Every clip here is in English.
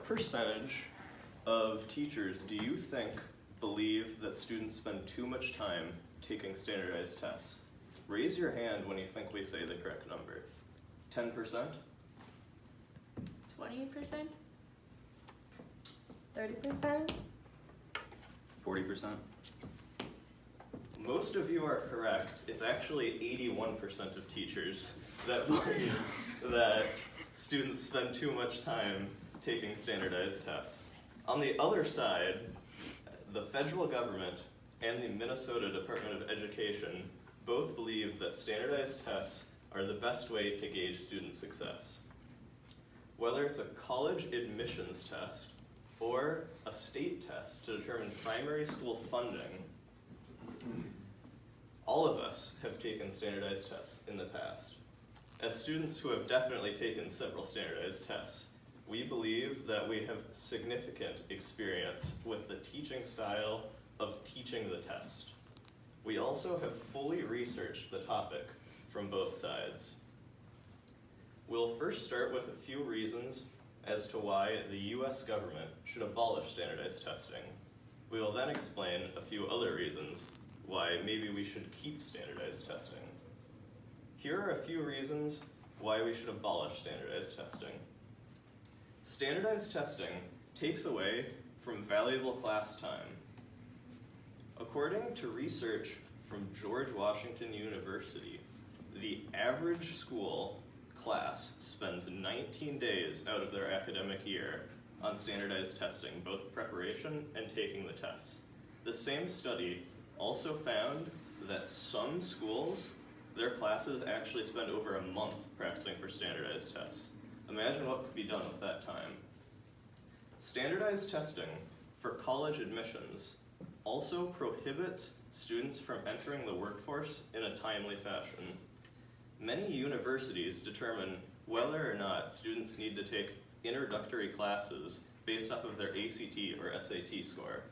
percentage of teachers do you think believe that students spend too much time taking standardized tests? Raise your hand when you think we say the correct number. 10%? 20%? 30%? 40%? Most of you are correct. It's actually 81% of teachers that believe that students spend too much time taking standardized tests. On the other side, the federal government and the Minnesota Department of Education both believe that standardized tests are the best way to gauge student success. Whether it's a college admissions test or a state test to determine primary school funding, all of us have taken standardized tests in the past. As students who have definitely taken several standardized tests, we believe that we have significant experience with the teaching style of teaching the test. We also have fully researched the topic from both sides. We'll first start with a few reasons as to why the US government should abolish standardized testing. We will then explain a few other reasons why maybe we should keep standardized testing. Here are a few reasons why we should abolish standardized testing. Standardized testing takes away from valuable class time. According to research from George Washington University, the average school class spends 19 days out of their academic year on standardized testing, both preparation and taking the tests. The same study also found that some schools, their classes actually spend over a month practicing for standardized tests. Imagine what could be done with that time. Standardized testing for college admissions also prohibits students from entering the workforce in a timely fashion. Many universities determine whether or not students need to take introductory classes based off of their ACT or SAT score.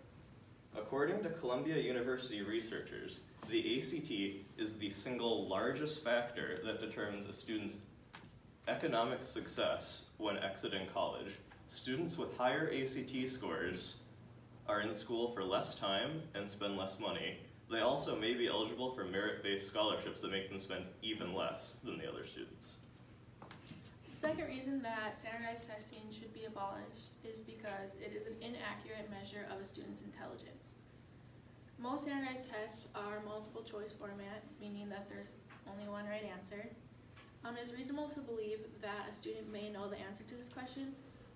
According to Columbia University researchers, the ACT is the single largest factor that determines a student's economic success when exiting college. Students with higher ACT scores are in school for less time and spend less money. They also may be eligible for merit-based scholarships that make them spend even less than the other students. The second reason that standardized testing should be abolished is because it is an inaccurate measure of a student's intelligence. Most standardized tests are multiple choice format, meaning that there's only one right answer. It is reasonable to believe that a student may know the answer to this question,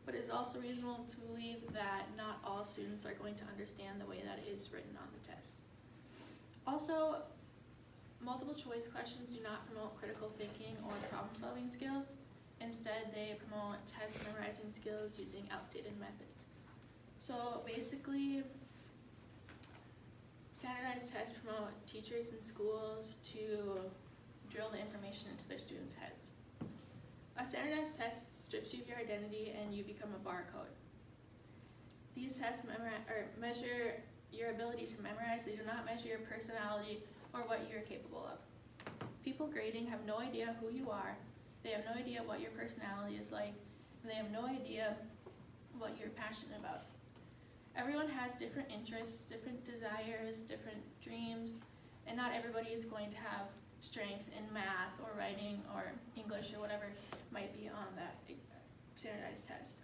but it is also reasonable to believe that not all students are going to understand the way that it is written on the test. Also, multiple choice questions do not promote critical thinking or problem-solving skills. Instead, they promote test memorizing skills using outdated methods. So basically, standardized tests promote teachers and schools to drill the information into their students' heads. A standardized test strips you of your identity and you become a barcode. These tests measure your ability to memorize. They do not measure your personality or what you're capable of. People grading have no idea who you are. They have no idea what your personality is like, and they have no idea what you're passionate about. Everyone has different interests, different desires, different dreams, and not everybody is going to have strengths in math or writing or English or whatever might be on that standardized test.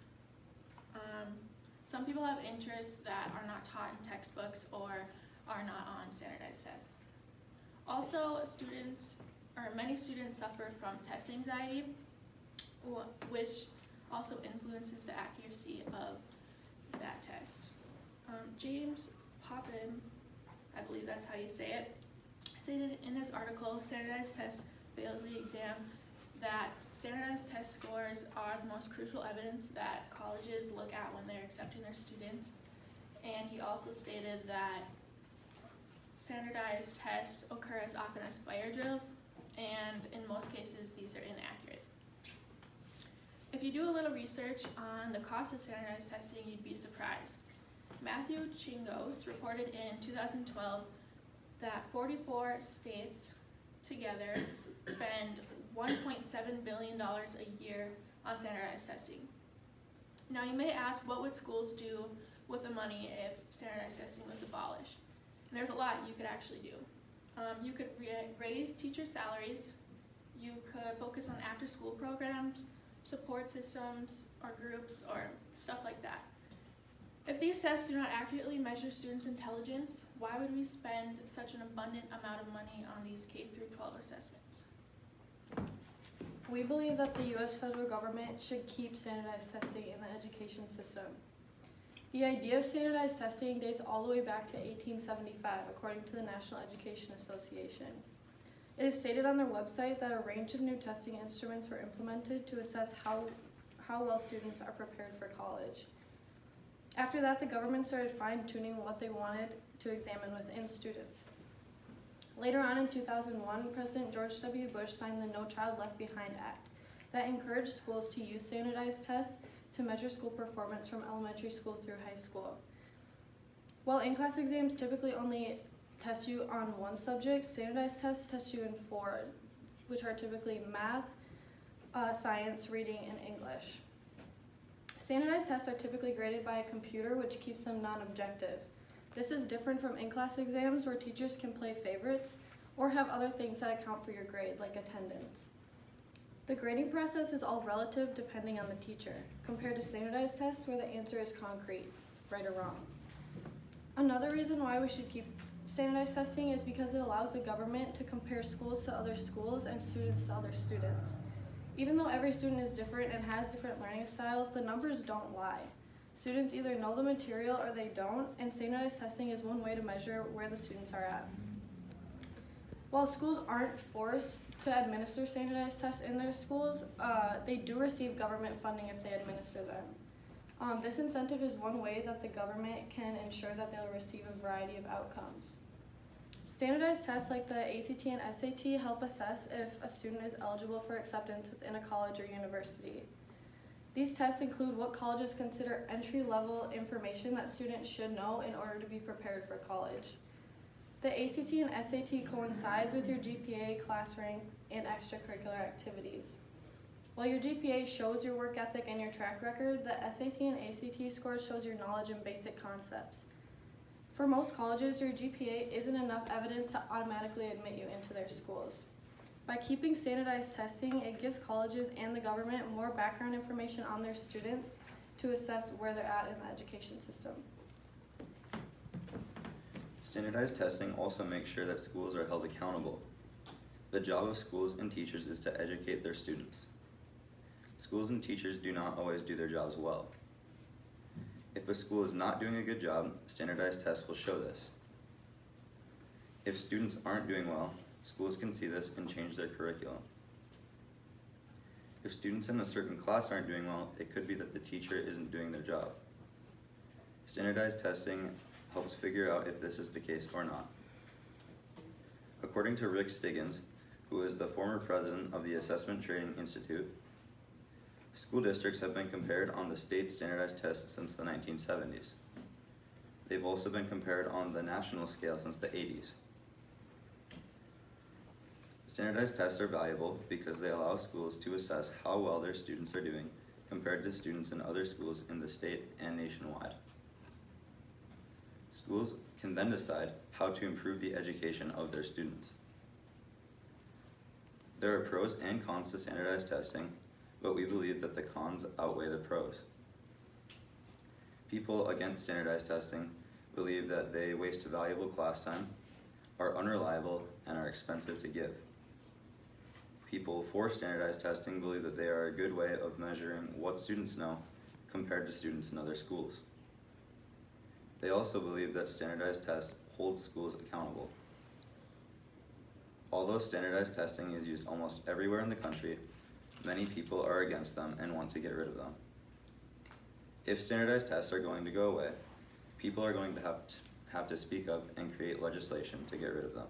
Some people have interests that are not taught in textbooks or are not on standardized tests. Also, many students suffer from test anxiety, which also influences the accuracy of that test. James Poppin, I believe that's how you say it, stated in his article, Standardized Test Fails the Exam, that standardized test scores are the most crucial evidence that colleges look at when they're accepting their students. And he also stated that standardized tests occur as often as fire drills, and in most cases these are inaccurate. If you do a little research on the cost of standardized testing, you'd be surprised. Matthew Chingos reported in 2012 that 44 states together spend $1.7 billion a year on standardized testing. Now you may ask, what would schools do with the money if standardized testing was abolished? And there's a lot you could actually do. You could raise teacher salaries, you could focus on after-school programs, support systems or groups or stuff like that. If these tests do not accurately measure students' intelligence, why would we spend such an abundant amount of money on these K-12 assessments? We believe that the U.S. federal government should keep standardized testing in the education system. The idea of standardized testing dates all the way back to 1875, according to the National Education Association. It is stated on their website that a range of new testing instruments were implemented to assess how well students are prepared for college. After that, the government started fine-tuning what they wanted to examine within students. Later on in 2001, President George W. Bush signed the No Child Left Behind Act that encouraged schools to use standardized tests to measure school performance from elementary school through high school. While in-class exams typically only test you on one subject, standardized tests test you in 4, which are typically math, science, reading, and English. Standardized tests are typically graded by a computer, which keeps them non-objective. This is different from in-class exams where teachers can play favorites or have other things that account for your grade, like attendance. The grading process is all relative depending on the teacher, compared to standardized tests where the answer is concrete, right or wrong. Another reason why we should keep standardized testing is because it allows the government to compare schools to other schools and students to other students. Even though every student is different and has different learning styles, the numbers don't lie. Students either know the material or they don't, and standardized testing is one way to measure where the students are at. While schools aren't forced to administer standardized tests in their schools, they do receive government funding if they administer them. This incentive is one way that the government can ensure that they'll receive a variety of outcomes. Standardized tests like the ACT and SAT help assess if a student is eligible for acceptance within a college or university. These tests include what colleges consider entry-level information that students should know in order to be prepared for college. The ACT and SAT coincides with your GPA, class rank, and extracurricular activities. While your GPA shows your work ethic and your track record, the SAT and ACT scores shows your knowledge in basic concepts. For most colleges, your GPA isn't enough evidence to automatically admit you into their schools. By keeping standardized testing, it gives colleges and the government more background information on their students to assess where they're at in the education system. Standardized testing also makes sure that schools are held accountable. The job of schools and teachers is to educate their students. Schools and teachers do not always do their jobs well. If a school is not doing a good job, standardized tests will show this. If students aren't doing well, schools can see this and change their curriculum. If students in a certain class aren't doing well, it could be that the teacher isn't doing their job. Standardized testing helps figure out if this is the case or not. According to Rick Stiggins, who is the former president of the Assessment Training Institute, school districts have been compared on the state standardized tests since the 1970s. They've also been compared on the national scale since the 80s. Standardized tests are valuable because they allow schools to assess how well their students are doing compared to students in other schools in the state and nationwide. Schools can then decide how to improve the education of their students. There are pros and cons to standardized testing, but we believe that the cons outweigh the pros. People against standardized testing believe that they waste valuable class time, are unreliable, and are expensive to give. People for standardized testing believe that they are a good way of measuring what students know compared to students in other schools. They also believe that standardized tests hold schools accountable. Although standardized testing is used almost everywhere in the country, many people are against them and want to get rid of them. If standardized tests are going to go away, people are going to have to speak up and create legislation to get rid of them.